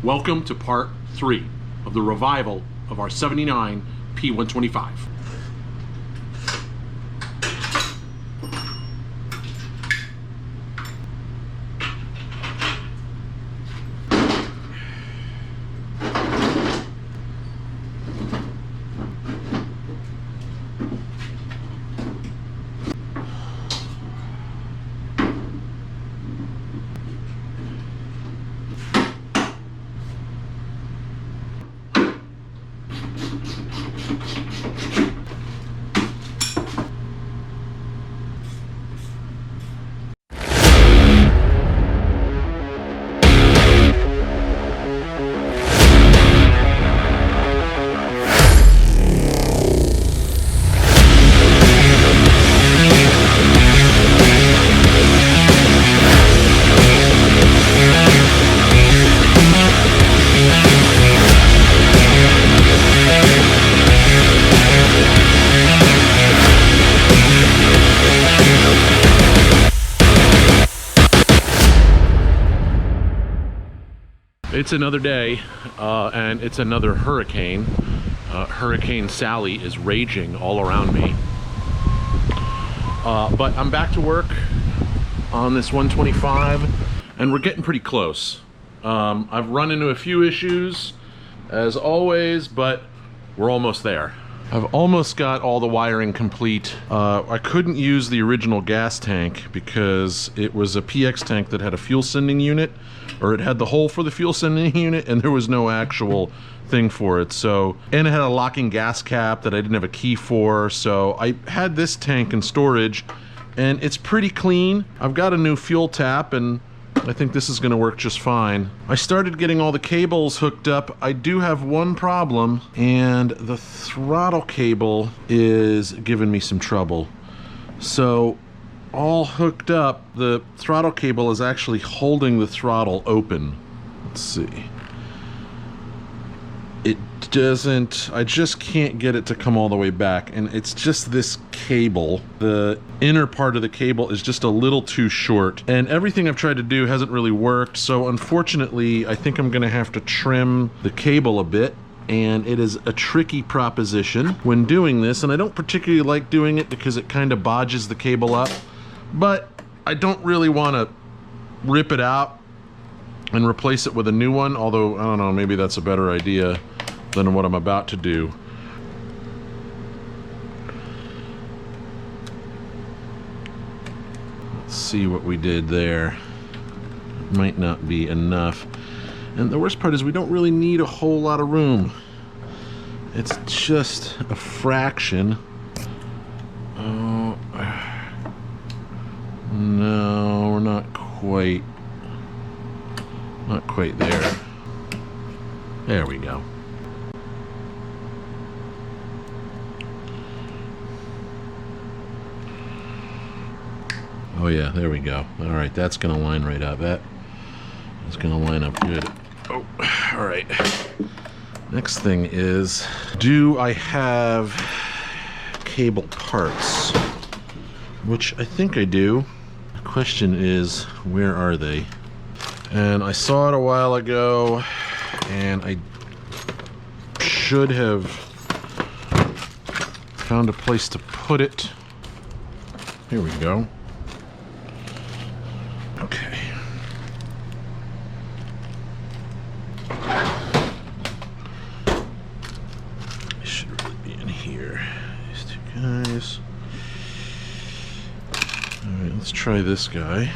Welcome to part 3 of the revival of our 79 P125. It's another day, and it's another hurricane. Hurricane Sally is raging all around me. But I'm back to work on this 125, and we're getting pretty close. I've run into a few issues, as always, but we're almost there. I've almost got all the wiring complete. I couldn't use the original gas tank because it was a PX tank that had a fuel sending unit, or it had the hole for the fuel sending unit and there was no actual thing for it. So, and it had a locking gas cap that I didn't have a key for. So I had this tank in storage and it's pretty clean. I've got a new fuel tap and I think this is gonna work just fine. I started getting all the cables hooked up. I do have one problem, and the throttle cable is giving me some trouble. So all hooked up, the throttle cable is actually holding the throttle open. Let's see. It doesn't, I just can't get it to come all the way back, and it's just this cable. The inner part of the cable is just a little too short, and everything I've tried to do hasn't really worked. So unfortunately, I think I'm gonna have to trim the cable a bit, and it is a tricky proposition when doing this, and I don't particularly like doing it because it kind of bodges the cable up, but I don't really want to rip it out and replace it with a new one, although I don't know, maybe that's a better idea than what I'm about to do. Let's see what we did there. Might not be enough. And the worst part is we don't really need a whole lot of room. It's just a fraction. Oh, no, we're not quite there. There we go. Oh yeah, there we go. All right, that's gonna line right up. That is gonna line up good. Oh, all right. Next thing is, do I have cable parts? Which I think I do. The question is, where are they? And I saw it a while ago, and I should have found a place to put it. Here we go. Okay. It should really be in here. These two guys. Alright, let's try this guy.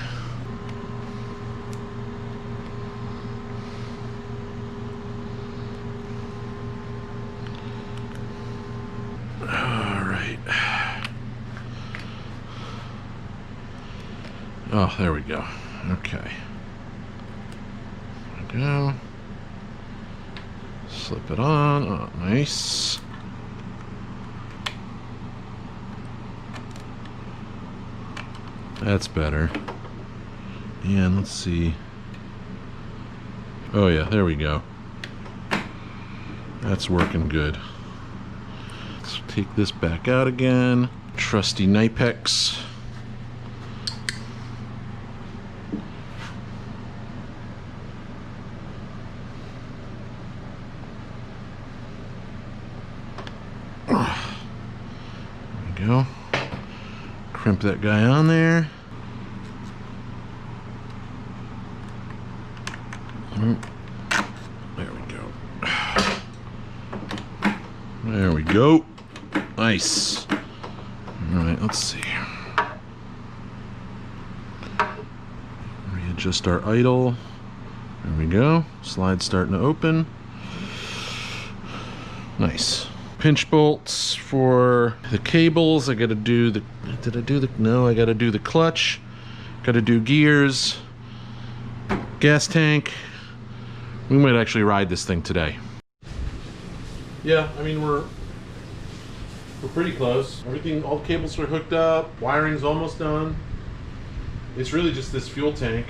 Oh, there we go. Okay. There we go. Slip it on. Oh, nice. That's better. And let's see. Oh yeah, there we go. That's working good. Let's take this back out again. Trusty Knipex. go. Crimp that guy on there. There we go. There we go. Nice. Alright, let's see. Readjust our idle. There we go. Slide's starting to open. Nice. Pinch bolts for the cables. I gotta do the, did I do the, no, I gotta do the clutch. Gotta do gears. Gas tank. We might actually ride this thing today. Yeah, I mean, we're pretty close. Everything, all the cables are hooked up. Wiring's almost done. It's really just this fuel tank.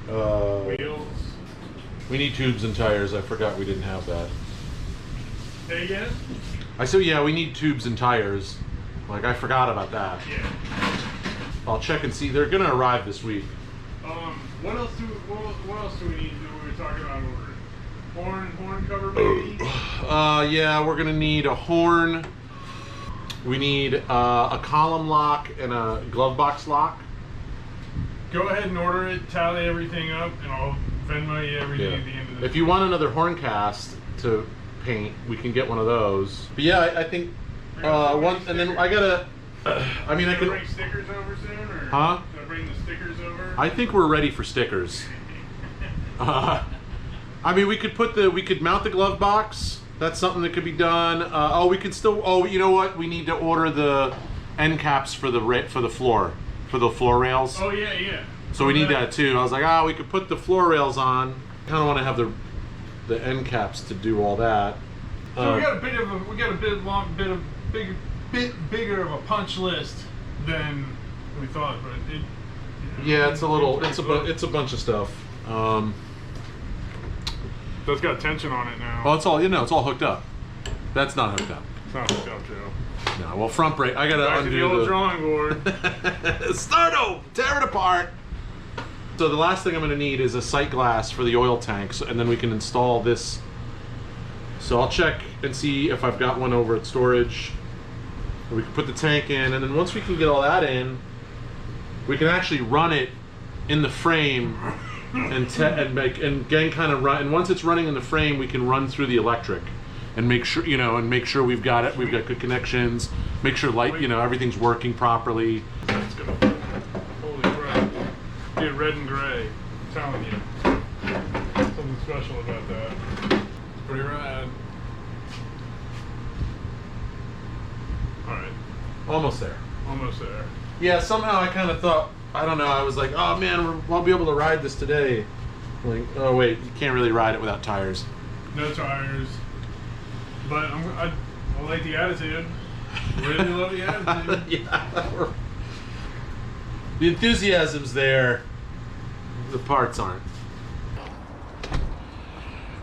Wheels. We need tubes and tires. I forgot we didn't have that. Say again? I said, yeah, we need tubes and tires. Like, I forgot about that. Yeah. I'll check and see. They're gonna arrive this week. What else do we need? We were talking about ordering horn cover, maybe. Yeah, we're gonna need a horn. We need a column lock and a glove box lock. Go ahead and order it. Tally everything up, and I'll Venmo you everything at the end of the. If you want another horn cast to paint, we can get one of those. But yeah, I think one, and then I gotta. I mean, I can bring stickers over soon, or huh? Should I bring the stickers over? I think we're ready for stickers. I mean, we could mount the glove box. That's something that could be done. Oh, we could still. Oh, you know what? We need to order the end caps for the floor rails. Oh yeah, yeah. So we need that too. I was like, we could put the floor rails on. Kind of want to have the end caps to do all that. So we got a bit bigger of a punch list than we thought, but it. Yeah, it's a bunch of stuff. That's got tension on it now. Well, it's all hooked up. That's not hooked up. It's not hooked up, Joe. No, well, front brake. I gotta undo the old drawing board. Start over, tear it apart. So the last thing I'm gonna need is a sight glass for the oil tanks, and then we can install this. So I'll check and see if I've got one over at storage. We can put the tank in, and then once we can get all that in, we can actually run it in the frame and again kind of run. And once it's running in the frame, we can run through the electric and make sure we've got good connections. Make sure everything's working properly. It's gonna, holy crap! Get red and gray. I'm telling you, something special about that. It's pretty rad. All right. Almost there. Almost there. Yeah, somehow I kind of thought, I don't know, I was like, oh man, I'll be able to ride this today. Like, oh wait, you can't really ride it without tires. No tires. But I like the attitude. Really love the attitude. Yeah. The enthusiasm's there. The parts aren't.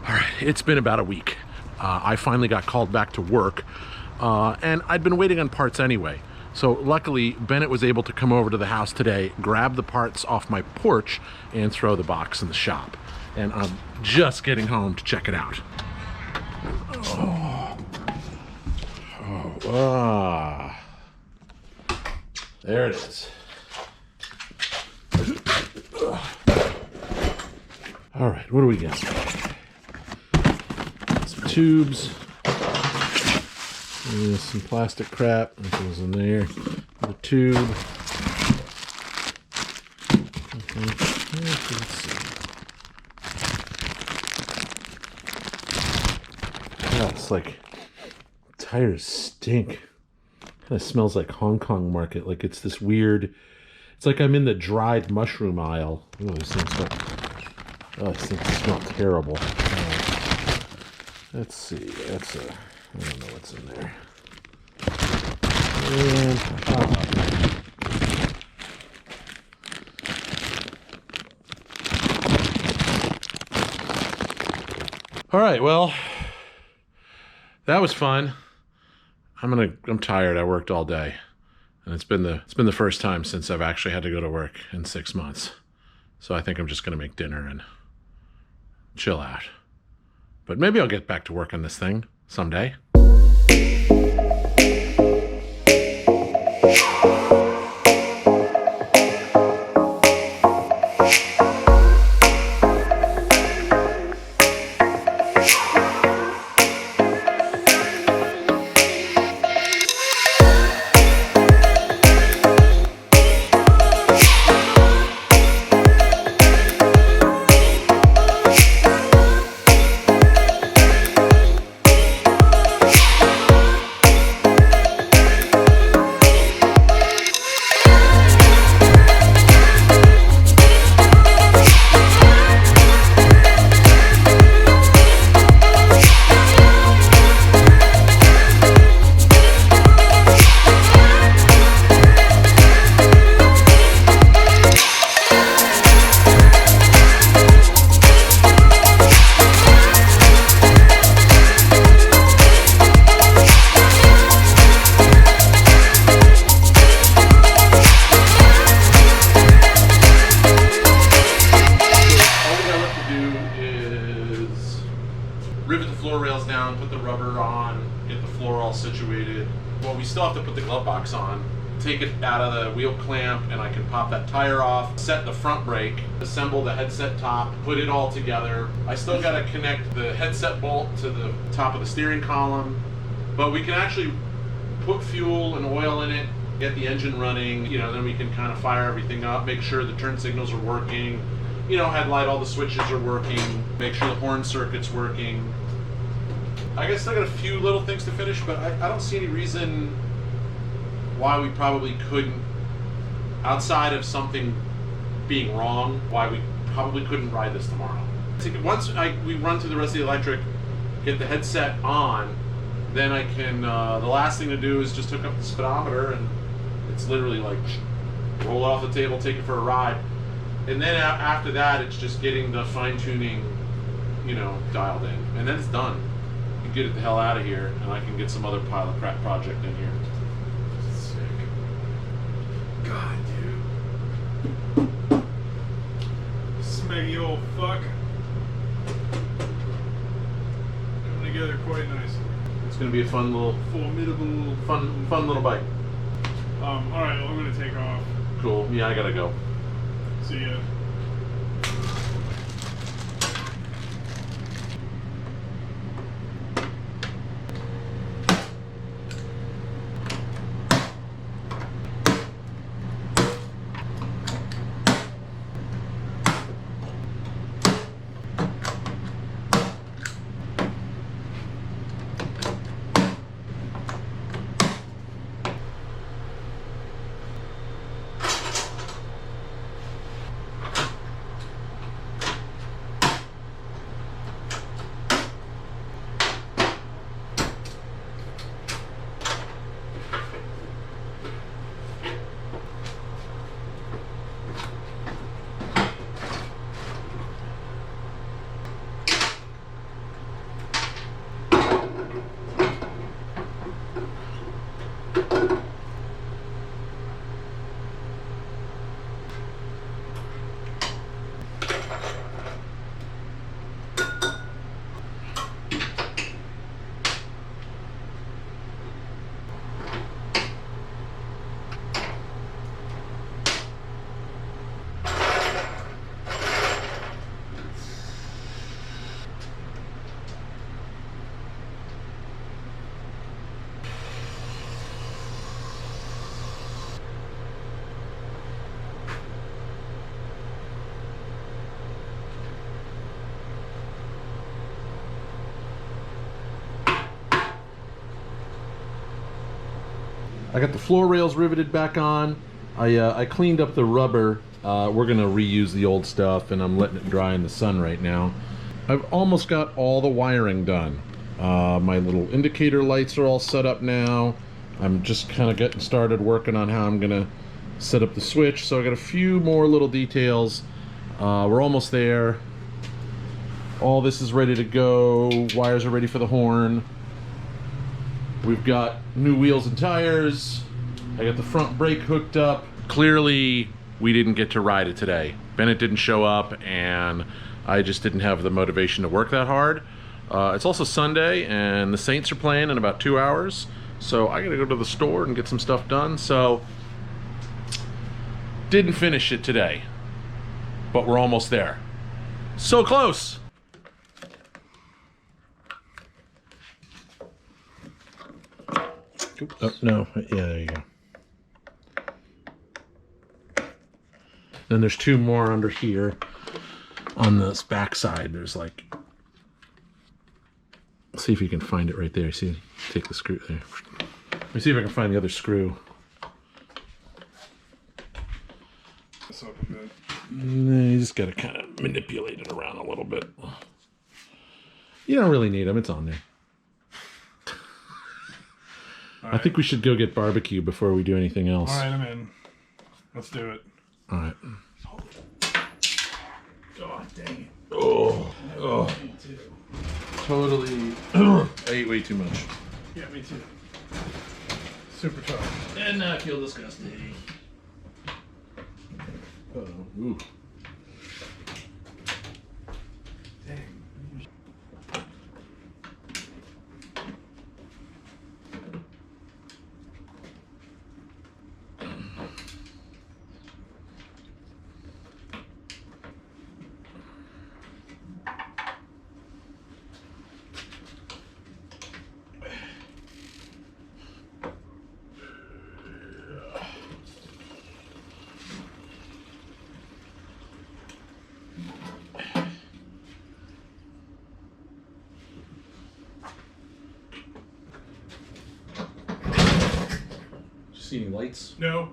All right, it's been about a week. I finally got called back to work. And I'd been waiting on parts anyway. So luckily, Bennett was able to come over to the house today, grab the parts off my porch, and throw the box in the shop. And I'm just getting home to check it out. There it is. All right, what do we got? Some tubes. There's some plastic crap that goes in there. The tube. Okay. Let's see. Oh, it's like tires stink. Kind of smells like Hong Kong market. Like it's this weird. It's like I'm in the dried mushroom aisle. Oh, these things smell terrible. Let's see. I don't know what's in there. All right, well, that was fun. I'm tired. I worked all day, and it's been the first time since I've actually had to go to work in 6 months. So I think I'm just gonna make dinner and chill out. But maybe I'll get back to work on this thing someday. Rivet the floor rails down, put the rubber on, get the floor all situated. Well, we still have to put the glove box on, take it out of the wheel clamp, and I can pop that tire off, set the front brake, assemble the headset top, put it all together. I still got to connect the headset bolt to the top of the steering column, but we can actually put fuel and oil in it, get the engine running, you know, then we can kind of fire everything up, make sure the turn signals are working, you know, headlight, all the switches are working, make sure the horn circuit's working. I guess I got a few little things to finish, but I don't see any reason why we probably couldn't, outside of something being wrong, why we probably couldn't ride this tomorrow. Once we run through the rest of the electric, get the headset on, then I can, the last thing to do is just hook up the speedometer, and it's literally like roll it off the table, take it for a ride. And then after that, it's just getting the fine-tuning, you know, dialed in. And then it's done. You can get it the hell out of here, and I can get some other pile of crap project in here. Sick. God, dude. Smeggy old fuck. Coming together quite nicely. It's going to be a fun little... Formidable. Fun little bike. Alright, well, I'm going to take off. Cool. Yeah, I gotta go. See ya. I got the floor rails riveted back on. I cleaned up the rubber. We're gonna reuse the old stuff, and I'm letting it dry in the sun right now. I've almost got all the wiring done. My little indicator lights are all set up now. I'm just kind of getting started working on how I'm gonna set up the switch. So I got a few more little details. We're almost there. All this is ready to go. Wires are ready for the horn. We've got new wheels and tires. I got the front brake hooked up. Clearly, we didn't get to ride it today. Bennett didn't show up, and I just didn't have the motivation to work that hard. It's also Sunday, and the Saints are playing in about 2 hours. So I gotta go to the store and get some stuff done. So didn't finish it today, but we're almost there. So close. Oh, no, yeah, there you go. Then there's two more under here on this back side. There's like, see if you can find it right there. See, take the screw there. Let me see if I can find the other screw. That's up a bit. You just gotta kind of manipulate it around a little bit. You don't really need them, it's on there. I think we should go get barbecue before we do anything else. All right, I'm in. Let's do it. All right. God dang it. Oh. Me too. Totally. I ate way too much. Yeah, me too. Super tough. And I feel disgusting. Uh-oh. Ooh. Dang. See any lights? No.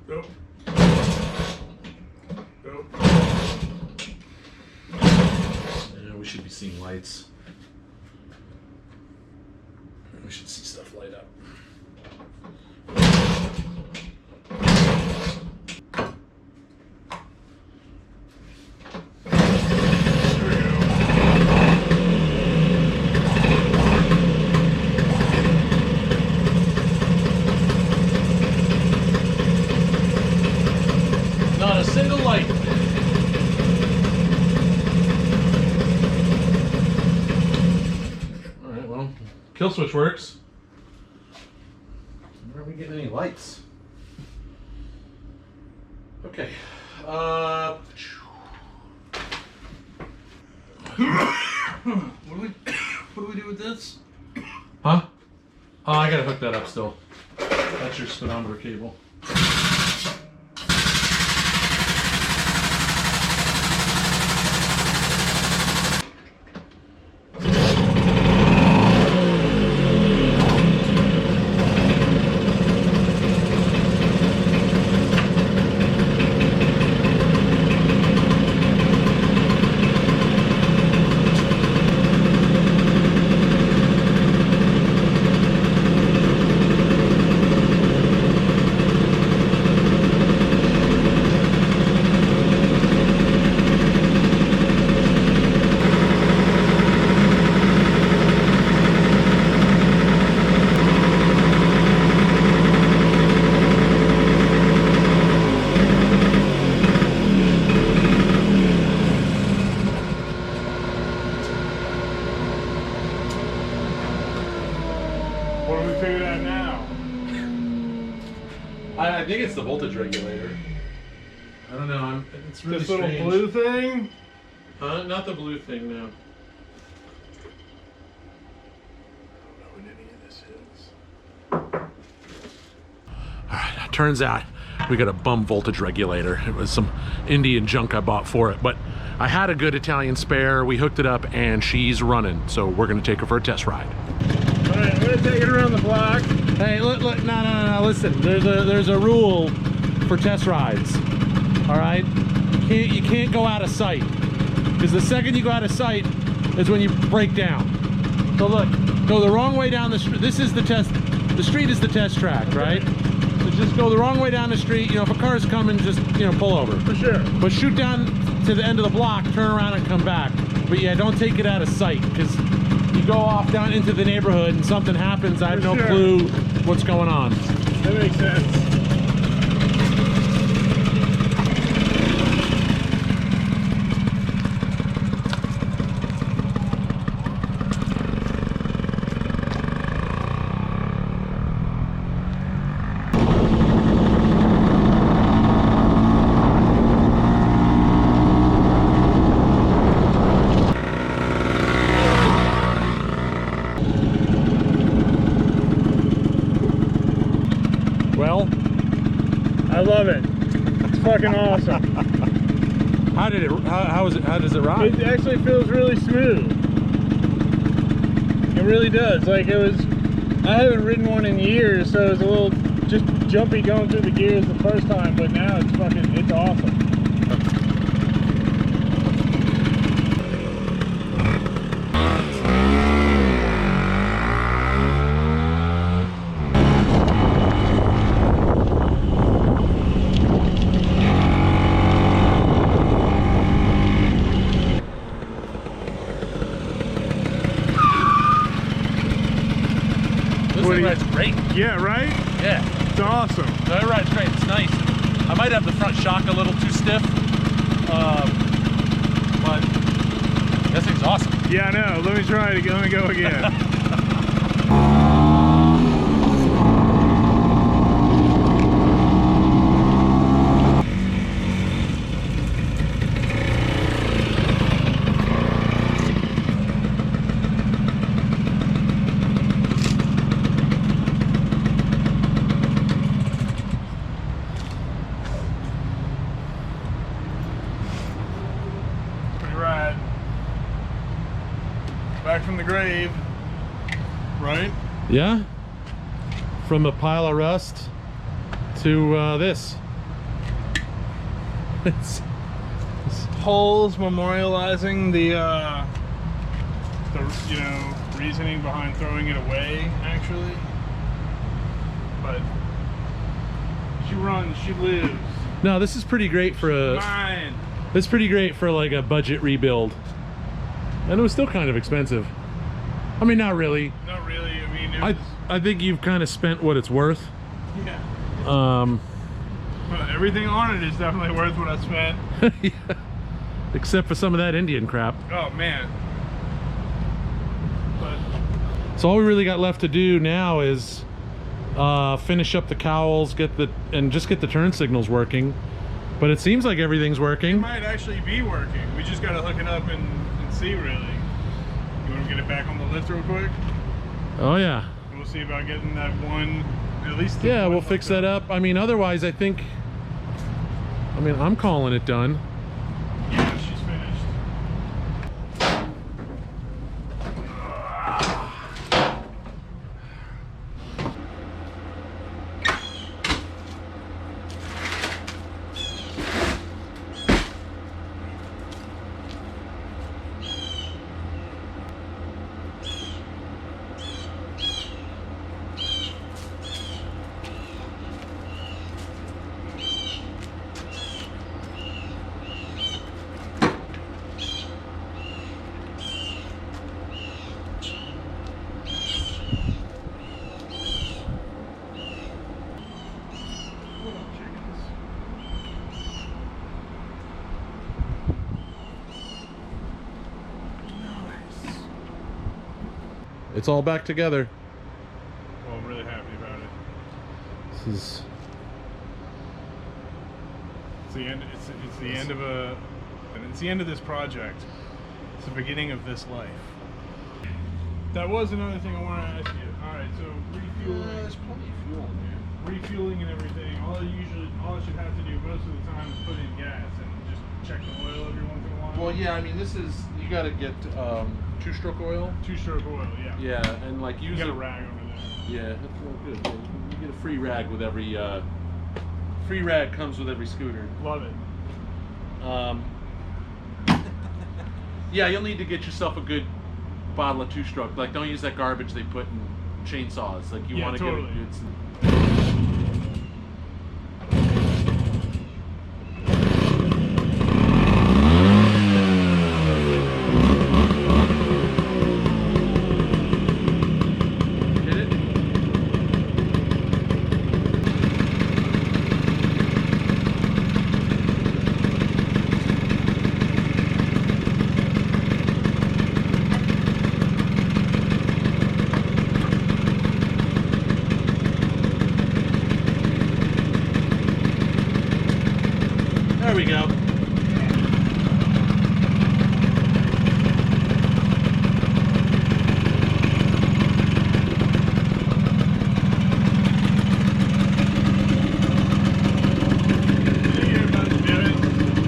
Nope. Nope. Yeah, we should be seeing lights. We should see stuff light up. Not a single light. Alright, well, kill switch works. Where are we getting any lights? Okay. What do we do with this? Huh? Oh, I gotta hook that up still. That's your speedometer cable. What do we figure out now? I think it's the voltage regulator. I don't know. It's really This little strange. blue thing? Not the blue thing, no. I don't know what any of this is. Alright, turns out we got a bum voltage regulator. It was some Indian junk I bought for it, but I had a good Italian spare. We hooked it up and she's running, so we're gonna take her for a test ride. Alright, I'm gonna take it around the block. Hey, look, no, listen. There's a rule for test rides. All right, you can't go out of sight, because the second you go out of sight is when you break down. So look, go the wrong way down the street. This is the test. The street is the test track, right? So just go the wrong way down the street. You know, if a car's coming, just pull over. For sure. But shoot down to the end of the block, turn around and come back. But yeah, don't take it out of sight, because you go off down into the neighborhood and something happens, I have no clue what's going on. That makes sense. I love it. It's fucking awesome. How did it? How is it? How does it ride? It actually feels really smooth. It really does. Like it was. I haven't ridden one in years, so it was a little just jumpy going through the gears the first time, but now it's fucking. It's awesome. This ride's great. Yeah, right? Yeah. It's awesome. That ride's great. It's nice. I might have the front shock a little too stiff, but this thing's awesome. Yeah, I know. Let me try it again. Let me go again. Back from the grave, right? Yeah. From a pile of rust to this. It's Holes memorializing the you know, reasoning behind throwing it away, actually. But she runs, she lives. no. This is pretty great for a. Mine. It's pretty great for like a budget rebuild. And it was still kind of expensive. I mean, not really. Not really. I mean, it was, I think you've kind of spent what it's worth. yeah. Well, everything on it is definitely worth what I spent. yeah. Except for some of that Indian crap. Oh man. But So all we really got left to do now is finish up the cowls, get the turn signals working. But it seems like everything's it working. might actually be working. We just gotta hook it up and see, really. You want to get it back on the lift real quick? Oh yeah. We'll see about getting that one, at least. Yeah, we'll fix that up. I mean, otherwise, I think. I mean, I'm calling it done. Yeah, she's finished. It's all back together. Well, I'm really happy about it. This is. It's the end. It's the end of a. And it's the end of this project. It's the beginning of this life. That was another thing I wanted to ask you. All right, so refueling. There's plenty of fuel, man. Refueling and everything. All I should have to do most of the time is put in gas and just check the oil every once in a while. Well, yeah. I mean, this is you got to get two-stroke oil. Two-stroke oil, yeah. Yeah, and like You use got a it. rag over there. Yeah, that's real good. Yeah, you get a free rag with every. Free rag comes with every scooter. Love it. Yeah, you'll need to get yourself a good bottle of two-stroke. Like, don't use that garbage they put in chainsaws. Like, you Yeah, want to totally. get a good. Hit it. There we go.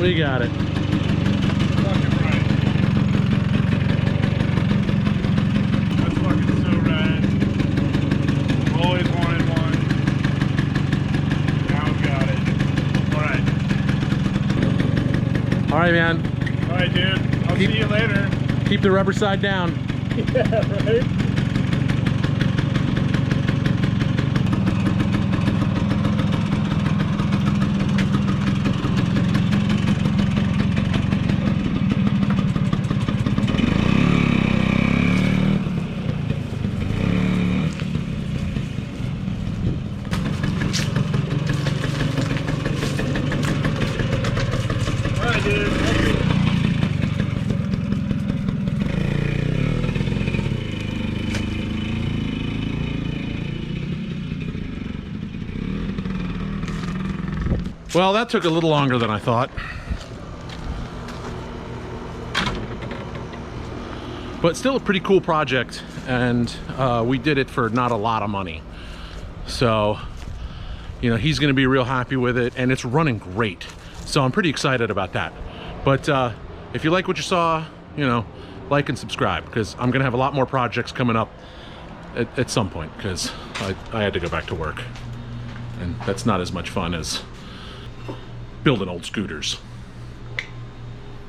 We got it. Fucking right. That's fucking so rad. Always wanted one. Now I've got it. Alright. All right, man. Alright, dude. I'll see you later. Keep the rubber side down. Yeah, right? Well, that took a little longer than I thought. But still a pretty cool project, and we did it for not a lot of money. So, you know, he's gonna be real happy with it, and it's running great. So I'm pretty excited about that. But if you like what you saw, you know, like and subscribe, because I'm gonna have a lot more projects coming up at some point, because I had to go back to work. And that's not as much fun as building old scooters.